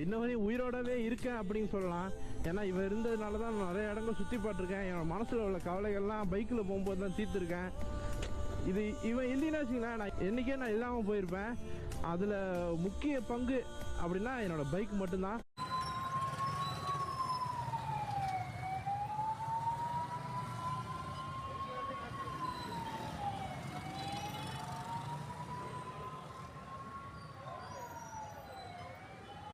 இன்ன வரையும் உயிரோடவே இருக்கேன் அப்படின்னு சொல்லலாம். ஏன்னா இவன் இருந்ததுனால தான் நான் நிறைய இடங்கள் சுற்றி பார்த்துருக்கேன். என் மனசில் உள்ள கவலைகள்லாம் பைக்கில் போகும்போது தான் தீர்த்துருக்கேன். இது இவன் இல்லைன்னா வச்சுங்களேன், நான் என்றைக்கே நான் இல்லாமல் போயிருப்பேன். அதில் முக்கிய பங்கு அப்படின்னா என்னோடய பைக் மட்டும்தான்.